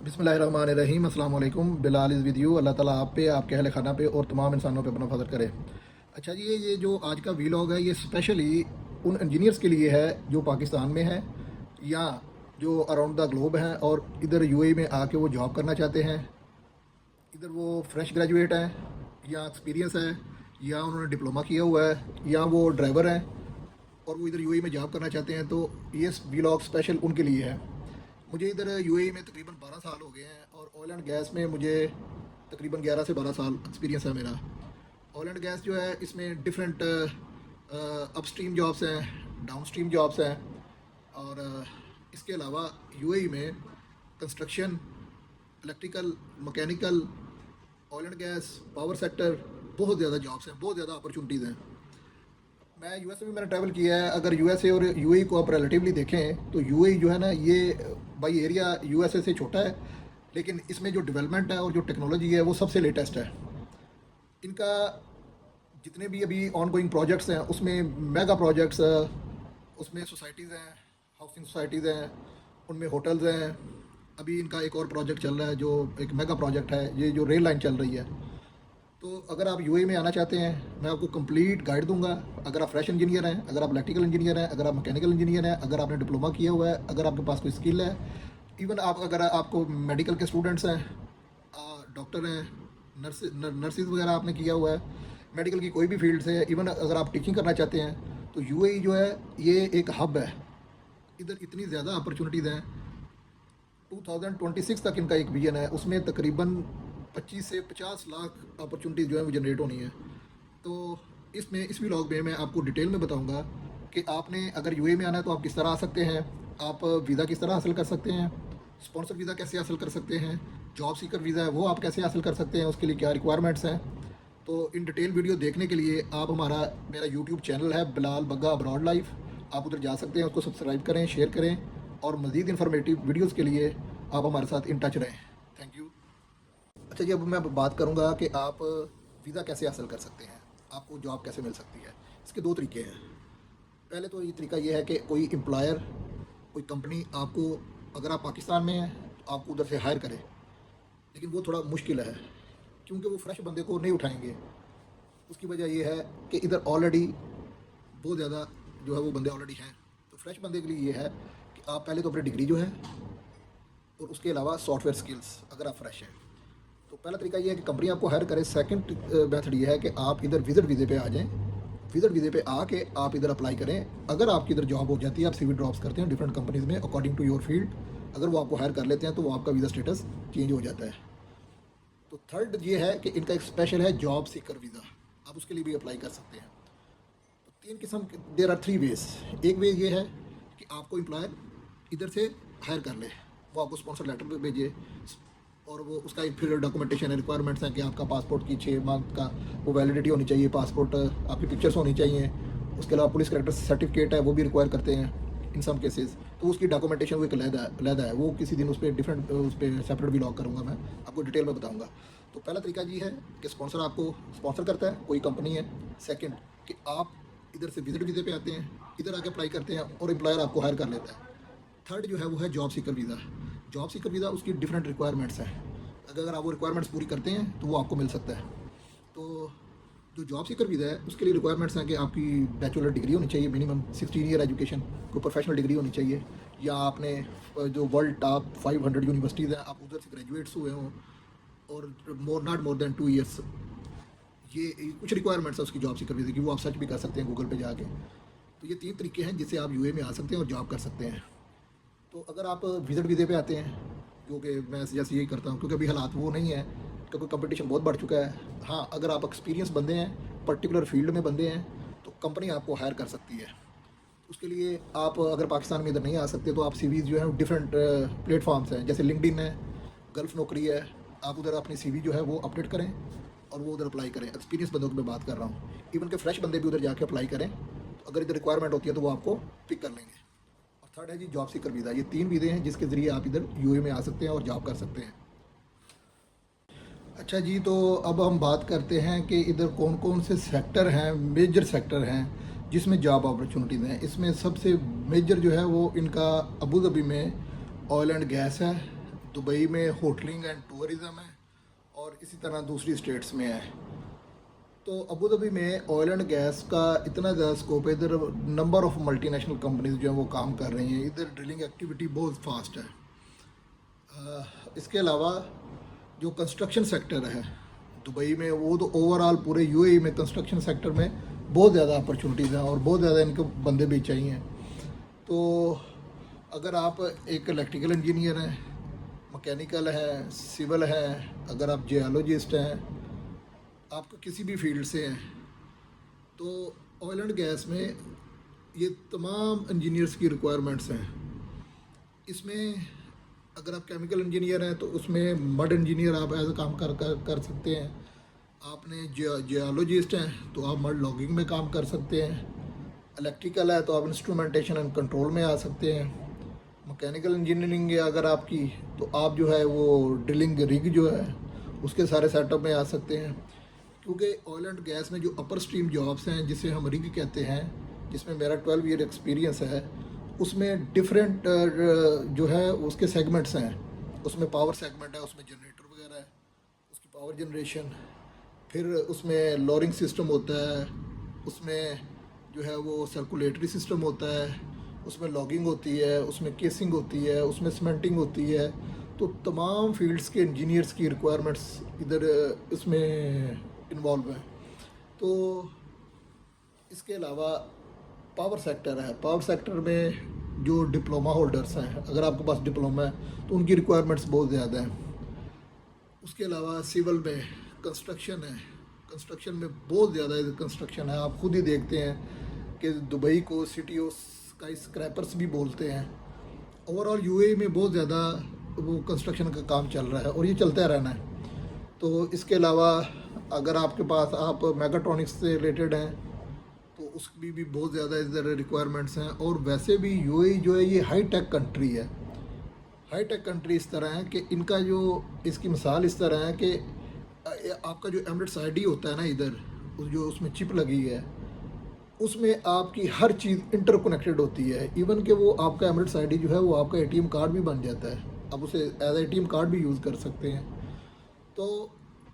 बिस्मिल्लाहिर्रहमानिर्रहीम अस्सलाम वालेकुम। Bilal is with you. अल्लाह ताला आप पे, आपके अहल खाना पे और तमाम इंसानों पे अपना फजल करे। अच्छा जी, ये जो आज का वीलॉग है ये स्पेशली उन इंजीनियर्स के लिए है जो पाकिस्तान में है या जो अराउंड द ग्लोब हैं और इधर यूएई में आके वो जॉब करना चाहते हैं। इधर वो फ्रेश ग्रेजुएट हैं या एक्सपीरियंस है या उन्होंने डिप्लोमा किया हुआ है या वो ड्राइवर हैं और वो इधर यूएई में जॉब करना चाहते हैं, तो ये वीलॉग स्पेशल उनके लिए है। मुझे इधर यूएई में तकरीबन 12 साल हो गए हैं और ऑयल एंड गैस में मुझे तकरीबन 11 से 12 साल एक्सपीरियंस है मेरा। ऑयल एंड गैस जो है इसमें डिफरेंट अपस्ट्रीम जॉब्स हैं, डाउनस्ट्रीम जॉब्स हैं और इसके अलावा यूएई में construction, electrical, mechanical, oil and gas, power sector, बहुत ज़्यादा जॉब्स हैं, बहुत ज़्यादा अपॉर्चुनिटीज़ हैं। मैं यूएसए में मैंने ट्रैवल किया है। अगर यूएसए और यूएई को आप रिलेटिवली देखें तो यूएई जो है ना, ये बाई एरिया यूएसए से छोटा है, लेकिन इसमें जो डेवलपमेंट है और जो टेक्नोलॉजी है वो सबसे लेटेस्ट है। इनका जितने भी अभी ऑन गोइंग प्रोजेक्ट्स हैं उसमें मेगा प्रोजेक्ट्स, उसमें सोसाइटीज़ हैं, हाउसिंग सोसाइटीज़ हैं, उनमें होटल्स हैं। अभी इनका एक और प्रोजेक्ट चल रहा है जो एक मेगा प्रोजेक्ट है, ये जो रेल लाइन चल रही है। तो अगर आप यूएई में आना चाहते हैं, मैं आपको कंप्लीट गाइड दूंगा। अगर आप फ्रेश इंजीनियर हैं, अगर आप इलेक्ट्रिकल इंजीनियर हैं, अगर आप मैकेनिकल इंजीनियर हैं, अगर आपने डिप्लोमा किया हुआ है, अगर आपके पास कोई स्किल है, इवन आप अगर आपको मेडिकल के स्टूडेंट्स हैं, डॉक्टर हैं, नर्सिस वगैरह आपने किया हुआ है, मेडिकल की कोई भी फील्ड से, इवन अगर आप टीचिंग करना चाहते हैं, तो यूएई जो है ये एक हब है। इधर इतनी ज़्यादा अपॉर्चुनिटीज़ हैं। 2026 तक इनका एक विजन है, उसमें तकरीबन 25 से 50 लाख अपॉर्चुनिटीज़ जो है वो जनरेट होनी है। तो इसमें इस व्लॉग में मैं आपको डिटेल में बताऊंगा कि आपने अगर यूएई में आना है तो आप किस तरह आ सकते हैं, आप वीज़ा किस तरह हासिल कर सकते हैं, स्पॉन्सर वीज़ा कैसे हासिल कर सकते हैं, जॉब सीकर वीज़ा है वो आप कैसे हासिल कर सकते हैं, उसके लिए क्या रिक्वायरमेंट्स हैं। तो इन डिटेल वीडियो देखने के लिए आप मेरा यूट्यूब चैनल है बिलाल बग्गा अब्रॉड लाइफ, आप उधर जा सकते हैं, उसको सब्सक्राइब करें, शेयर करें और मज़ीद इन्फॉर्मेटिव वीडियोज़ के लिए आप हमारे साथ इन टच रहें। Thank you. अच्छा जी, अब मैं बात करूंगा कि आप वीज़ा कैसे हासिल कर सकते हैं, आपको जॉब कैसे मिल सकती है। इसके दो तरीके हैं। पहले तो ये तरीका ये है कि कोई एम्प्लॉयर, कोई कंपनी आपको, अगर आप पाकिस्तान में हैं तो आपको उधर से हायर करे, लेकिन वो थोड़ा मुश्किल है क्योंकि वो फ्रेश बंदे को नहीं उठाएंगे। उसकी वजह ये है कि इधर ऑलरेडी बहुत ज़्यादा जो है वो बंदे ऑलरेडी हैं। तो फ्रेश बंदे के लिए ये है कि आप पहले तो अपनी डिग्री जो है और उसके अलावा सॉफ्टवेयर स्किल्स, अगर आप फ्रेश हैं तो पहला तरीका ये है कि कंपनी आपको हायर करे। सेकंड मेथड ये है कि आप इधर विजिट वीज़े पे आ जाएं। विजिट वीज़े पे आके आप इधर अप्लाई करें। अगर आपकी इधर जॉब हो जाती है, आप सीवी ड्रॉप्स करते हैं डिफरेंट कंपनीज़ में अकॉर्डिंग टू योर फील्ड, अगर वो आपको हायर कर लेते हैं तो वो आपका वीज़ा स्टेटस चेंज हो जाता है। तो थर्ड ये है कि इनका एक स्पेशल है जॉब सीकर वीज़ा, आप उसके लिए भी अप्लाई कर सकते हैं। तो तीन किस्म, देयर आर 3 वेज। एक वे ये है कि आपको एम्प्लॉयर इधर से हायर कर ले, वो आपको स्पॉन्सर लेटर भेजे और वो उसका एक फिर डॉक्यूमेंटेशन रिक्वायरमेंट्स हैं कि आपका पासपोर्ट की 6 मंथ का वो वैलिडिटी होनी चाहिए, पासपोर्ट, आपकी पिक्चर्स होनी चाहिए। उसके अलावा पुलिस करेक्टर सर्टिफिकेट है वो भी रिक्वायर करते हैं इन सम केसेस। तो उसकी डॉक्यूमेंटेशन वो एक अलग है, वो किसी दिन उस पर डिफरेंट, उस पर सेपरेट भी लॉग करूँगा, मैं आपको डिटेल में बताऊँगा। तो पहला तरीका ये है कि स्पॉन्सर आपको स्पॉन्सर करता है, कोई कंपनी है। सेकेंड कि आप इधर से विजिट वीज़े पे आते हैं, इधर आके अप्लाई करते हैं और एम्प्लॉयर आपको हायर कर लेता है। थर्ड जो है वो है job seeker visa. Job seeker visa उसकी डिफरेंट रिक्वायरमेंट्स हैं, अगर आप वो रिक्वायरमेंट्स पूरी करते हैं तो वो आपको मिल सकता है। तो जो जॉब सीकर वीज़ा है उसके लिए रिक्वायरमेंट्स हैं कि आपकी बैचलर डिग्री होनी चाहिए, मिनिमम 16 ईयर एजुकेशन, कोई प्रोफेशनल डिग्री होनी चाहिए, या आपने जो वर्ल्ड टॉप 500 यूनिवर्सिटीज़ हैं आप उधर से ग्रेजुएट्स हुए हों, और नॉट मोर देन 2 ईयर्स। ये कुछ रिक्वायरमेंट्स है उसकी जॉब सीकर वीज़ा की, वो आप सर्च भी कर सकते हैं गूगल पे जाके। तो ये 3 तरीके हैं जिससे आप यूए में आ सकते हैं और जॉब कर सकते हैं। तो अगर आप विजिट वीज़े पे आते हैं, क्योंकि मैं जैसे यही करता हूँ, क्योंकि अभी हालात वो नहीं है, क्योंकि कंपटीशन बहुत बढ़ चुका है। हाँ, अगर आप एक्सपीरियंस बंदे हैं, पर्टिकुलर फील्ड में बंदे हैं, तो कंपनी आपको हायर कर सकती है। उसके लिए आप अगर पाकिस्तान में इधर नहीं आ सकते तो आप सीवीज़ जो है डिफरेंट प्लेटफॉर्म्स हैं, जैसे लिंक्डइन है, गल्फ नौकरी है, आप उधर अपनी सीवी जो है वो अपडेट करें और वो उधर अप्लाई करें। एक्सपीरियंस बंदों की मैं बात कर रहा हूँ, इवन के फ्रेश बंदे भी उधर जाके अप्लाई करें, तो अगर इधर रिक्वायरमेंट होती है तो वो आपको पिक कर लेंगे। और थर्ड है जी जॉब सीकर वीज़ा। ये 3 वीज़े हैं जिसके ज़रिए आप इधर यूए में आ सकते हैं और जॉब कर सकते हैं। अच्छा जी, तो अब हम बात करते हैं कि इधर कौन कौन से सेक्टर हैं, मेजर सेक्टर हैं जिसमें जॉब अपॉर्चुनिटीज़ हैं। इसमें सबसे मेजर जो है वो इनका अबू धाबी में ऑयल एंड गैस है, दुबई में होटलिंग एंड टूरिज़म है और इसी तरह दूसरी स्टेट्स में है। तो अबू धाबी में ऑयल एंड गैस का इतना ज़्यादा स्कोप है, इधर नंबर ऑफ़ मल्टीनेशनल कंपनीज जो हैं वो काम कर रही हैं, इधर ड्रिलिंग एक्टिविटी बहुत फास्ट है। इसके अलावा जो कंस्ट्रक्शन सेक्टर है दुबई में, वो तो ओवरऑल पूरे यूएई में कंस्ट्रक्शन सेक्टर में बहुत ज़्यादा अपॉर्चुनिटीज़ हैं और बहुत ज़्यादा इनको बंदे भी चाहिए। तो अगर आप एक इलेक्ट्रिकल इंजीनियर हैं, मैकेनिकल है, सिविल है, अगर आप जियोलॉजिस्ट हैं, आपको किसी भी फील्ड से हैं, तो ऑयल एंड गैस में ये तमाम इंजीनियर्स की रिक्वायरमेंट्स हैं। इसमें अगर आप केमिकल इंजीनियर हैं तो उसमें मड इंजीनियर आप एज काम कर सकते हैं। आपने जियोलॉजिस्ट हैं तो आप मड लॉगिंग में काम कर सकते हैं। इलेक्ट्रिकल है तो आप इंस्ट्रूमेंटेशन एंड कंट्रोल में आ सकते हैं। मैकेनिकल इंजीनियरिंग है अगर आपकी, तो आप जो है वो ड्रिलिंग रिग जो है उसके सारे सेटअप में आ सकते हैं। क्योंकि ऑयल एंड गैस में जो अपर स्ट्रीम जॉब्स हैं जिसे हम रिग कहते हैं, जिसमें मेरा 12 ईयर एक्सपीरियंस है, उसमें डिफरेंट जो है उसके सेगमेंट्स हैं। उसमें पावर सेगमेंट है, उसमें जनरेटर वगैरह है, उसकी पावर जनरेशन, फिर उसमें लोरिंग सिस्टम होता है, उसमें जो है वो सर्कुलेटरी सिस्टम होता है, उसमें लॉगिंग होती है, उसमें केसिंग होती है, उसमें सीमेंटिंग होती है। तो तमाम फील्ड्स के इंजीनियर्स की रिक्वायरमेंट्स इधर इसमें इन्वॉल्व हैं। तो इसके अलावा पावर सेक्टर है। पावर सेक्टर में जो डिप्लोमा होल्डर्स हैं, अगर आपके पास डिप्लोमा है तो उनकी रिक्वायरमेंट्स बहुत ज़्यादा हैं। उसके अलावा सिविल में कंस्ट्रक्शन है, कंस्ट्रक्शन में बहुत ज़्यादा कंस्ट्रक्शन है। आप खुद ही देखते हैं कि दुबई को सिटी ऑफ स्काई स्क्रैपर्स भी बोलते हैं। ओवरऑल यूएई में बहुत ज़्यादा वो कंस्ट्रक्शन का काम चल रहा है और ये चलता रहना है। तो इसके अलावा अगर आपके पास आप मेगाट्रॉनिक्स से रिलेटेड हैं तो उसकी भी बहुत ज़्यादा इधर रिक्वायरमेंट्स हैं। और वैसे भी यूएई जो है ये हाई टेक कंट्री है। हाई टेक कंट्री इस तरह है कि इनका जो इसकी मिसाल इस तरह है कि आपका जो एमरेट्स आईडी होता है ना, इधर जो उसमें चिप लगी है, उसमें आपकी हर चीज़ इंटरकनेक्टेड होती है। इवन कि वो आपका एमरेट्स आईडी जो है वो आपका एटीएम कार्ड भी बन जाता है, आप उसे एज एटीएम कार्ड भी यूज़ कर सकते हैं। तो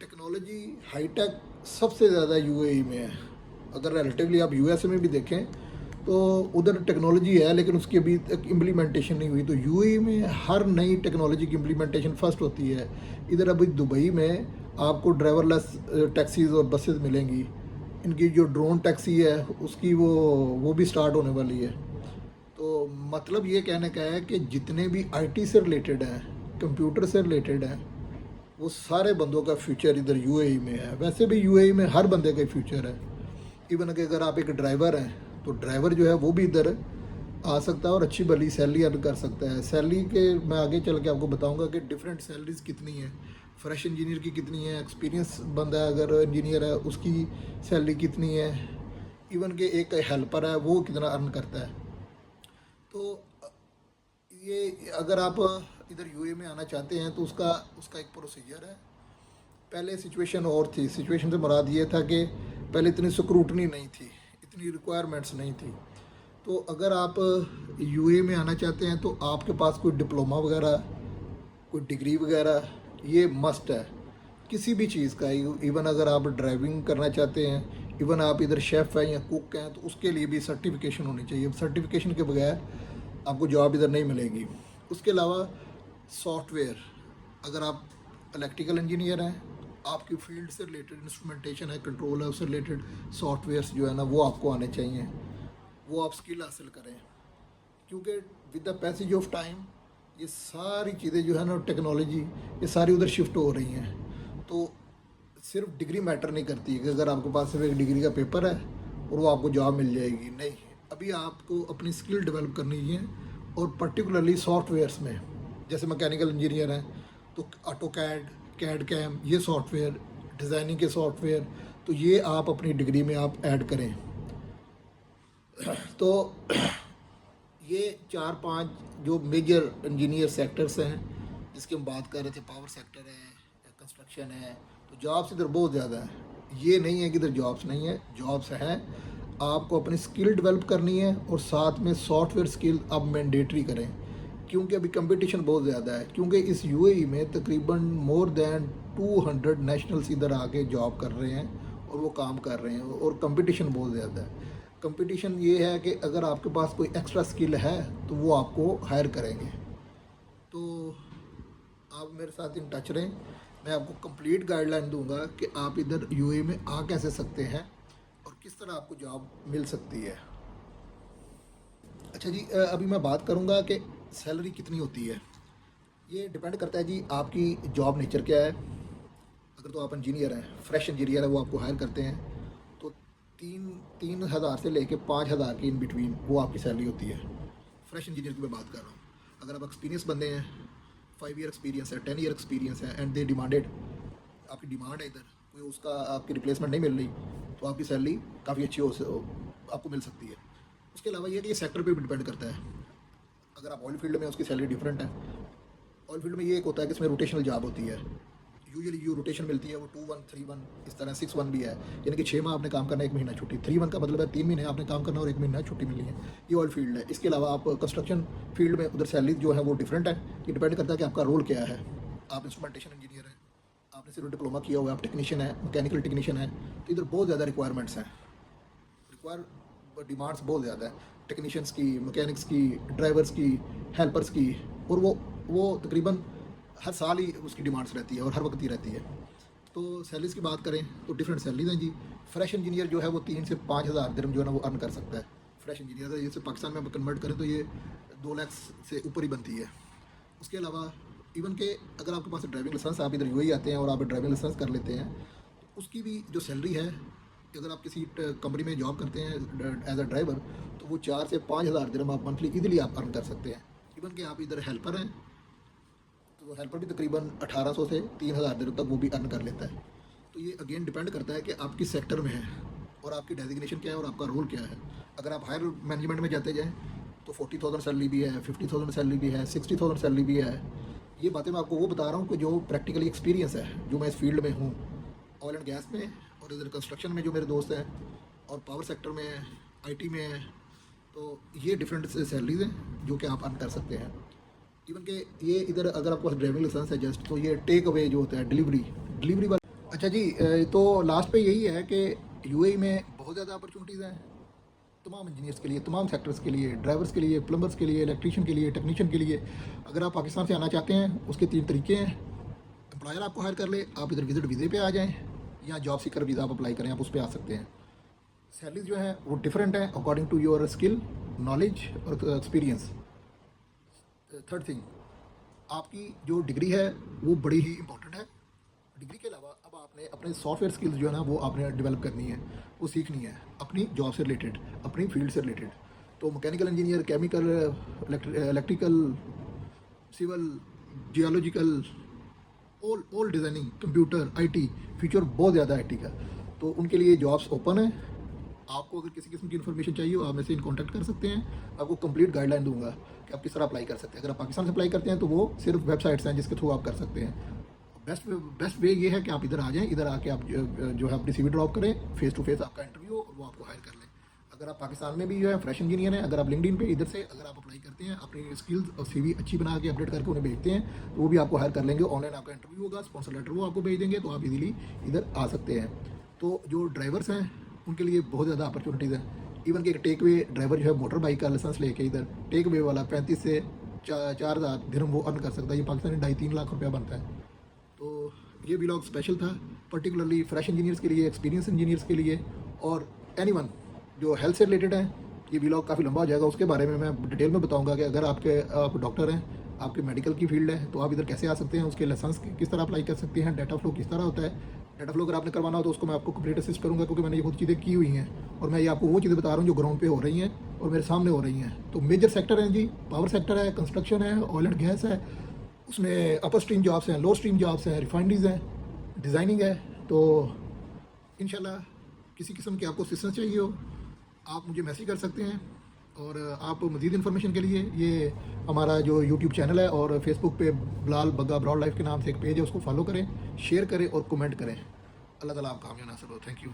टेक्नोलॉजी हाईटेक सबसे ज़्यादा यूएई में है। अगर रिलेटिवली आप यूएसए में भी देखें तो उधर टेक्नोलॉजी है लेकिन उसकी अभी तक इम्प्लीमेंटेशन नहीं हुई। तो यूएई में हर नई टेक्नोलॉजी की इम्प्लीमेंटेशन फर्स्ट होती है। इधर अभी दुबई में आपको ड्राइवरलेस टैक्सीज़ और बसेस मिलेंगी। इनकी जो ड्रोन टैक्सी है उसकी वो भी स्टार्ट होने वाली है। तो मतलब ये कहने का है कि जितने भी आईटी से रिलेटेड हैं, कंप्यूटर से रिलेटेड हैं, वो सारे बंदों का फ्यूचर इधर यूएई में है। वैसे भी यूएई में हर बंदे का फ्यूचर है। इवन कि अगर आप एक ड्राइवर हैं तो ड्राइवर जो है वो भी इधर आ सकता है और अच्छी भली सैलरी अर्न कर सकता है। सैलरी के मैं आगे चल के आपको बताऊंगा कि डिफरेंट सैलरीज कितनी है, फ्रेश इंजीनियर की कितनी है, एक्सपीरियंस बंदा अगर इंजीनियर है उसकी सैलरी कितनी है, इवन कि एक हेल्पर है वो कितना अर्न करता है। तो ये अगर आप इधर यूए में आना चाहते हैं तो उसका एक प्रोसीजर है। पहले सिचुएशन और थी। सिचुएशन से मुराद ये था कि पहले इतनी स्क्रूटनी नहीं थी, इतनी रिक्वायरमेंट्स नहीं थी। तो अगर आप यूए में आना चाहते हैं तो आपके पास कोई डिप्लोमा वगैरह, कोई डिग्री वगैरह ये मस्ट है किसी भी चीज़ का। इवन अगर आप ड्राइविंग करना चाहते हैं, इवन आप इधर शेफ़ हैं या कुक हैं, तो उसके लिए भी सर्टिफिकेशन होनी चाहिए। सर्टिफिकेशन के बगैर आपको जॉब इधर नहीं मिलेगी। उसके अलावा सॉफ्टवेयर, अगर आप इलेक्ट्रिकल इंजीनियर हैं, आपकी फील्ड से रिलेटेड इंस्ट्रूमेंटेशन है, कंट्रोल है, उससे रिलेटेड सॉफ्टवेयर्स जो है ना वो आपको आने चाहिए, वो आप स्किल हासिल करें। क्योंकि with the passage of time ये सारी चीज़ें जो है ना टेक्नोलॉजी ये सारी उधर शिफ्ट हो रही हैं। तो सिर्फ डिग्री मैटर नहीं करती कि अगर आपके पास सिर्फ एक डिग्री का पेपर है और वो आपको जॉब मिल जाएगी, नहीं। अभी आपको अपनी स्किल डेवलप करनी है और पर्टिकुलरली सॉफ्टवेयर्स में। जैसे मैकेनिकल इंजीनियर हैं तो ऑटोकैड, कैड कैम, ये सॉफ्टवेयर, डिज़ाइनिंग के सॉफ्टवेयर, तो ये आप अपनी डिग्री में आप ऐड करें। तो ये 4-5 जो मेजर इंजीनियर सेक्टर्स हैं जिसकी हम बात कर रहे थे, पावर सेक्टर है, कंस्ट्रक्शन है, तो जॉब्स इधर बहुत ज़्यादा है। ये नहीं है कि इधर जॉब्स नहीं है, जॉब्स हैं। आपको अपनी स्किल डेवलप करनी है और साथ में सॉफ्टवेयर स्किल आप मैंडेटरी करें क्योंकि अभी कंपटीशन बहुत ज़्यादा है, क्योंकि इस यूएई में तकरीबन मोर दैन 200 नेशनल्स इधर आके जॉब कर रहे हैं और वो काम कर रहे हैं, और कंपटीशन बहुत ज़्यादा है। कंपटीशन ये है कि अगर आपके पास कोई एक्स्ट्रा स्किल है तो वो आपको हायर करेंगे। तो आप मेरे साथ इन टच रहें, मैं आपको कंप्लीट गाइडलाइन दूंगा कि आप इधर यूएई में आ कैसे सकते हैं और किस तरह आपको जॉब मिल सकती है। अच्छा जी, अभी मैं बात करूंगा कि सैलरी कितनी होती है। ये डिपेंड करता है जी आपकी जॉब नेचर क्या है। अगर तो आप इंजीनियर हैं, फ्रेश इंजीनियर है, वो आपको हायर करते हैं तो 3,000 से लेके 5,000 के इन बिटवीन वो आपकी सैलरी होती है। फ्रेश इंजीनियर की मैं बात कर रहा हूँ। अगर आप एक्सपीरियंस बंदे हैं, 5 ईयर एक्सपीरियंस है, 10 ईयर एक्सपीरियंस है, एंड दे डिमांडेड, आपकी डिमांड है इधर, कोई उसका आपकी रिप्लेसमेंट नहीं मिल रही, तो आपकी सैलरी काफ़ी अच्छी आपको मिल सकती है। उसके अलावा ये कि ये सेक्टर पे भी डिपेंड करता है। अगर आप ऑयल फील्ड में, उसकी सैलरी डिफरेंट है। ऑयल फील्ड में ये एक होता है कि इसमें रोटेशनल जॉब होती है। यूजुअली जो रोटेशन मिलती है वो 2-1, 3-1, इस तरह 6-1 भी है, यानी कि 6 माह आपने काम करना है, 1 महीना छुट्टी। 3-1 का मतलब है 3 महीने आपने काम करना और 1 महीना छुट्टी मिलनी है। ये ऑयल फील्ड है। इसके अलावा आप कंस्ट्रक्शन फील्ड में उधर सैलरी जो है वो डिफरेंट है। ये डिपेंड करता है कि आपका रोल क्या है। आप इंस्ट्रूमेंटेशन इंजीनियर हैं, आपने सिर्फ डिप्लोमा किया हुआ है, आप टेक्नीशियन है, मैकेनिकल टेक्नीशियन है, तो इधर बहुत ज़्यादा रिक्वायरमेंट्स हैं, डिमांड्स बहुत ज़्यादा है टेक्नीशियंस की, मैकेनिक्स की, ड्राइवर्स की, हेल्पर्स की, और वो तकरीबन हर साल ही उसकी डिमांड्स रहती है और हर वक्त ही रहती है। तो सैलरीज़ की बात करें तो डिफरेंट सैलरीज हैं जी। फ्रेश इंजीनियर जो है वो 3 से 5,000 दिरहम जो है ना वो अर्न कर सकता है। फ्रेश इंजीनियर जैसे पाकिस्तान में कन्वर्ट करें तो ये 2 लाख से ऊपर ही बनती है। उसके अलावा इवन के अगर आपके पास ड्राइविंग लाइसेंस, आप इधर यूएई आते हैं और आप ड्राइविंग लाइसेंस कर लेते हैं, तो उसकी भी जो सैलरी है, अगर आप किसी कंपनी में जॉब करते हैं एज अ ड्राइवर, तो वो 4 से 5,000 दिरहम आप मंथली इजीली आप अर्न कर सकते हैं। इवन कि आप इधर हेल्पर हैं तो हेल्पर भी तकरीबन 1,800 से 3,000 दिरहम तक वो भी अर्न कर लेता है। तो ये अगेन डिपेंड करता है कि आप किस सेक्टर में हैं और आपकी डेजिग्नेशन क्या है और आपका रोल क्या है। अगर आप हायर मैनेजमेंट में जाते जाएँ तो 40,000 सैलरी भी है, 50,000 सैलरी भी है, 60,000 सैलरी भी है। ये बातें मैं आपको वो बता रहा हूँ कि जो प्रैक्टिकली एक्सपीरियंस है, जो मैं इस फील्ड में हूँ, ऑयल एंड गैस में, और इधर कंस्ट्रक्शन में जो मेरे दोस्त हैं, और पावर सेक्टर में, आईटी में, तो ये डिफरेंट सैलरीज हैं जो कि आप अर्न कर सकते हैं। इवन के ये इधर अगर आपके पास ड्राइविंग लाइसेंस है जस्ट, तो ये टेक अवे जो होता है, डिलीवरी वाला। अच्छा जी, तो लास्ट पे यही है कि यूएई में बहुत ज़्यादा अपॉर्चुनिटीज़ हैं तमाम इंजीनियर्स के लिए, तमाम सेक्टर्स के लिए, ड्राइवर्स के लिए, प्लम्बर्स के लिए, इलेक्ट्रीशियन के लिए, टेक्नीशियन के लिए। अगर आप पाकिस्तान से आना चाहते हैं, उसके 3 तरीके हैं। एम्प्लॉयर आपको हायर कर ले, आप इधर विजिट वीज़े पे आ जाएँ, या जॉब सीकर वीज़ा आप अप्लाई करें, आप उस पर आ सकते हैं। सैलरीज जो है वो डिफरेंट है according to your skill, knowledge और एक्सपीरियंस। थर्ड थिंग, आपकी जो डिग्री है वो बड़ी ही इंपॉर्टेंट है। डिग्री के अलावा अब आपने अपने सॉफ्टवेयर स्किल्स जो है ना वो आपने डेवलप करनी है, वो सीखनी है अपनी जॉब से रिलेटेड, अपनी फील्ड से रिलेटेड। तो mechanical engineer, chemical, electrical, civil, geological, all designing, computer, IT, future बहुत ज़्यादा आईटी का, तो उनके लिए जॉब्स ओपन है। आपको अगर किसी किस्म की इन्फॉर्मेशन चाहिए हो, आप मेरे से इन कॉन्टैक्ट कर सकते हैं। आपको कंप्लीट गाइडलाइन दूंगा कि आप किस तरह अप्लाई कर सकते हैं। अगर आप पाकिस्तान से अप्लाई करते हैं तो वो सिर्फ वेबसाइट्स हैं जिसके थ्रू आप कर सकते हैं। बेस्ट वे ये है कि आप इधर आ जाएं, इधर आके आप जो है अपनी सीवी ड्रॉप करें, फेस टू फेस आपका इंटरव्यू और वो आपको हायर कर लें। अगर आप पाकिस्तान में भी जो है फ्रेश इंजीनियर हैं, अगर आप लिंक्डइन पे इधर से अगर आप अप्लाई करते हैं, अपनी स्किल्स और सीवी अच्छी बना के अपडेट करके उन्हें भेजते हैं, तो वो भी आपको हायर कर लेंगे। ऑनलाइन आपका इंटरव्यू होगा, स्पॉन्सर लेटर वो आपको भेज देंगे, तो आप इजीली इधर आ सकते हैं। तो जो ड्राइवर्स हैं उनके लिए बहुत ज़्यादा अपॉर्चुनिटीज़ हैं। इवन कि एक टेक वे ड्राइवर जो है मोटर बाइक का लाइसेंस लेके इधर टेक वे वाला 35 से 4,000 दिरहम वो अर्न कर सकता है। ये पाकिस्तानी 2.5-3 लाख रुपया बनता है। तो ये व्लॉग स्पेशल था पर्टिकुलरली फ्रेश इंजीनियर्स के लिए, एक्सपीरियंस इंजीनियर्स के लिए, और एनीवन जो हेल्थ से रिलेटेड है। ये व्लॉग काफ़ी लंबा हो जाएगा, उसके बारे में मैं डिटेल में बताऊंगा कि अगर आप डॉक्टर हैं, आपके मेडिकल की फील्ड है, तो आप इधर कैसे आ सकते हैं, उसके लाइसेंस किस तरह अप्लाई कर सकते हैं, डाटा फ्लो किस तरह होता है। डाटा फ्लो अगर आपने करवाना हो तो उसको मैं आपको कंप्लीट असिस्ट करूँगा, क्योंकि मैंने ये बहुत चीज़ें की हुई हैं और मैं ये आपको वो चीज़ें बता रहा हूँ जो ग्राउंड पे हो रही हैं और मेरे सामने हो रही हैं। तो मेजर सेक्टर हैं जी, पावर सेक्टर है, कंस्ट्रक्शन है, ऑयल एंड गैस है, उसमें अपर स्ट्रीम जॉब्स हैं, लो स्ट्रीम जॉब्स हैं, रिफाइनरीज हैं, डिज़ाइनिंग है। तो इंशाल्लाह किसी किस्म की आपको असिस्टेंस चाहिए हो, आप मुझे मैसेज कर सकते हैं। और आप मज़ीद इन्फॉर्मेशन के लिए ये हमारा जो यूट्यूब चैनल है और फेसबुक पे बिलाल बग्गा ब्रॉड लाइफ के नाम से एक पेज है, उसको फॉलो करें, शेयर करें और कमेंट करें। अल्लाह ताला आपका कामयाब नासिर हो। Thank you.